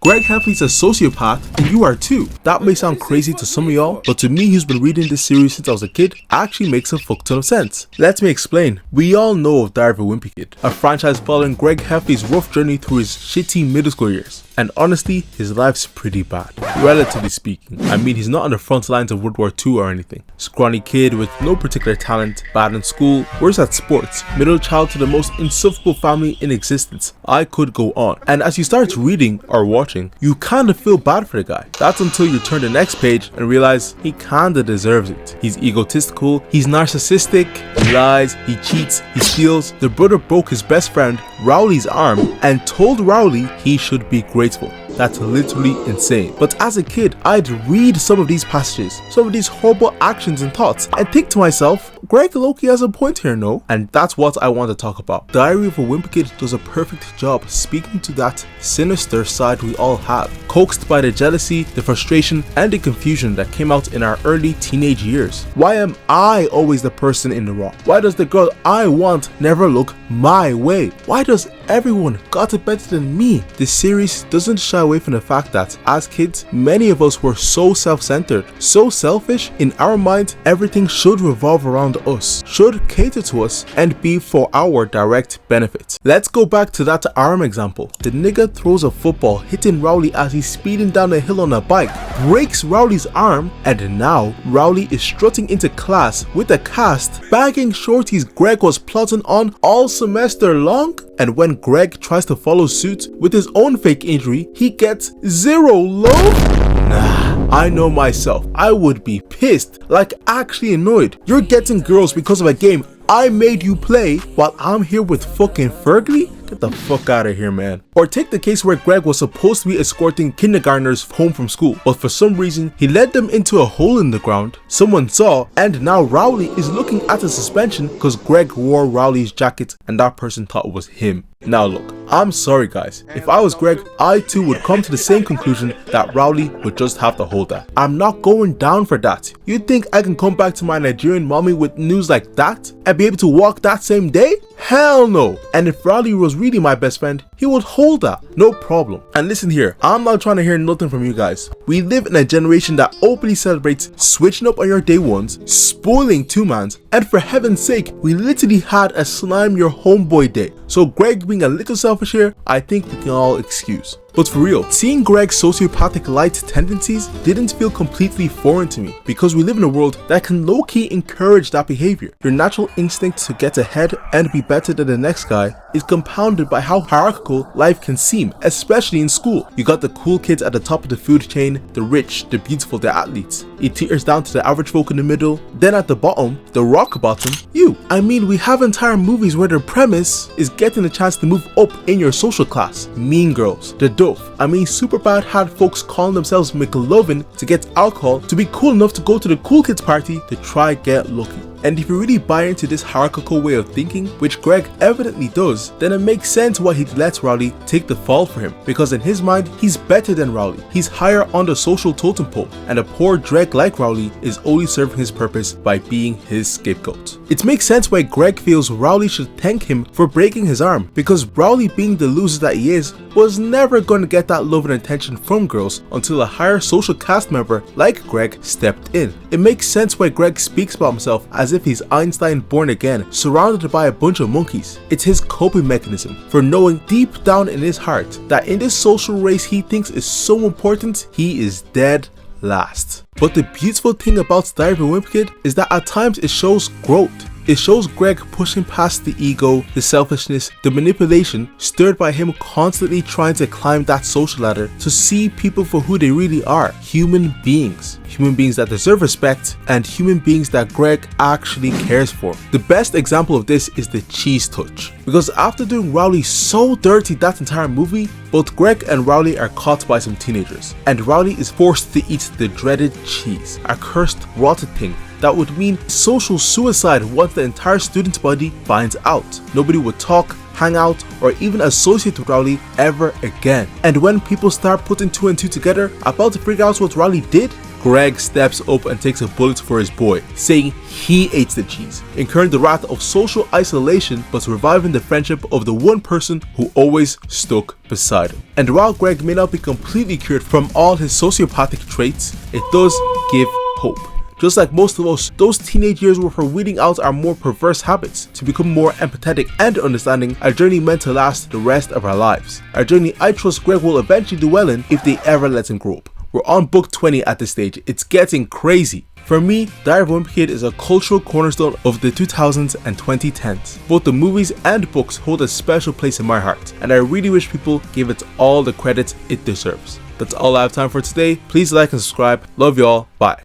Greg Heffley's a sociopath and you are too. That may sound crazy to some of y'all, but to me who's been reading this series since I was a kid, actually makes a fuck ton of sense. Let me explain. We all know of Diary of a Wimpy Kid, a franchise following Greg Heffley's rough journey through his shitty middle school years. And honestly, his life's pretty bad, relatively speaking. I mean, he's not on the front lines of World War II or anything. Scrawny kid with no particular talent, bad in school, worse at sports, middle child to the most insufferable family in existence. I could go on. And as you start reading or watching, you kinda feel bad for the guy. That's until you turn the next page and realize he kinda deserves it. He's egotistical, he's narcissistic, he lies, he cheats, he steals. The brother broke his best friend, Rowley's arm, and told Rowley he should be grateful. That's literally insane. But as a kid, I'd read some of these passages, some of these horrible actions and thoughts, and think to myself, Greg lowkey has a point here, no? And that's what I want to talk about. Diary of a Wimpy Kid does a perfect job speaking to that sinister side we all have, coaxed by the jealousy, the frustration, and the confusion that came out in our early teenage years. Why am I always the person in the wrong? Why does the girl I want never look my way? Why does everyone got it better than me? This series doesn't shy away from the fact that as kids, many of us were so self-centered, so selfish. In our mind, everything should revolve around us, should cater to us, and be for our direct benefit. Let's go back to that arm example. The nigga throws a football hitting Rowley as he's speeding down a hill on a bike, breaks Rowley's arm, and now Rowley is strutting into class with a cast, bagging shorties Greg was plotting on all semester long. And when Greg tries to follow suit with his own fake injury, he gets zero love? Nah, I know myself. I would be pissed, like actually annoyed. You're getting girls because of a game I made you play while I'm here with fucking Fergie? Get the fuck out of here, man. Or take the case where Greg was supposed to be escorting kindergartners home from school, but for some reason he led them into a hole in the ground. Someone saw, and now Rowley is looking at the suspension because Greg wore Rowley's jacket and that person thought it was him. Now look, I'm sorry guys, if I was Greg, I too would come to the same conclusion that Rowley would just have to hold that. I'm not going down for that. You think I can come back to my Nigerian mommy with news like that and be able to walk that same day? Hell no. And if Rowley was really my best friend, he would hold that, no problem. And listen here, I'm not trying to hear nothing from you guys. We live in a generation that openly celebrates switching up on your day ones, spoiling two-mans, and for heaven's sake, we literally had a slime your homeboy day. So Greg being a little selfish here, I think we can all excuse. But for real, seeing Greg's sociopathic light tendencies didn't feel completely foreign to me because we live in a world that can low-key encourage that behavior. Your natural instinct to get ahead and be better than the next guy is compounded by how hierarchical life can seem, especially in school. You got the cool kids at the top of the food chain, the rich, the beautiful, the athletes. It teeters down to the average folk in the middle, then at the bottom, the rock bottom, you. I mean, we have entire movies where the premise is getting a chance to move up in your social class. Mean Girls, The Dove. I mean, Superbad had folks calling themselves McLovin to get alcohol to be cool enough to go to the cool kids party to try get lucky. And if you really buy into this hierarchical way of thinking, which Greg evidently does, then it makes sense why he'd let Rowley take the fall for him, because in his mind, he's better than Rowley. He's higher on the social totem pole, and a poor dreg like Rowley is only serving his purpose by being his scapegoat. It makes sense why Greg feels Rowley should thank him for breaking his arm, because Rowley, being the loser that he is, was never going to get that love and attention from girls until a higher social cast member like Greg stepped in. It makes sense why Greg speaks about himself as if he's Einstein born again, surrounded by a bunch of monkeys. It's his coping mechanism for knowing deep down in his heart that in this social race he thinks is so important, he is dead last. But the beautiful thing about Diary of a Wimpy Kid is that at times it shows growth. It shows Greg pushing past the ego, the selfishness, the manipulation stirred by him constantly trying to climb that social ladder to see people for who they really are, human beings. Human beings that deserve respect and human beings that Greg actually cares for. The best example of this is the cheese touch. Because after doing Rowley so dirty that entire movie, both Greg and Rowley are caught by some teenagers, and Rowley is forced to eat the dreaded cheese, a cursed, rotted thing that would mean social suicide once the entire student body finds out. Nobody would talk, hang out, or even associate with Rowley ever again. And when people start putting two and two together, about to figure out what Rowley did, Greg steps up and takes a bullet for his boy, saying he ate the cheese, incurring the wrath of social isolation but reviving the friendship of the one person who always stuck beside him. And while Greg may not be completely cured from all his sociopathic traits, it does give hope. Just like most of us, those teenage years were for weeding out our more perverse habits to become more empathetic and understanding, a journey meant to last the rest of our lives. A journey I trust Greg will eventually do well in if they ever let him grow up. We're on book 20 at this stage. It's getting crazy. For me, Diary of a Wimpy Kid is a cultural cornerstone of the 2000s and 2010s. Both the movies and books hold a special place in my heart, and I really wish people gave it all the credit it deserves. That's all I have time for today. Please like and subscribe. Love y'all. Bye.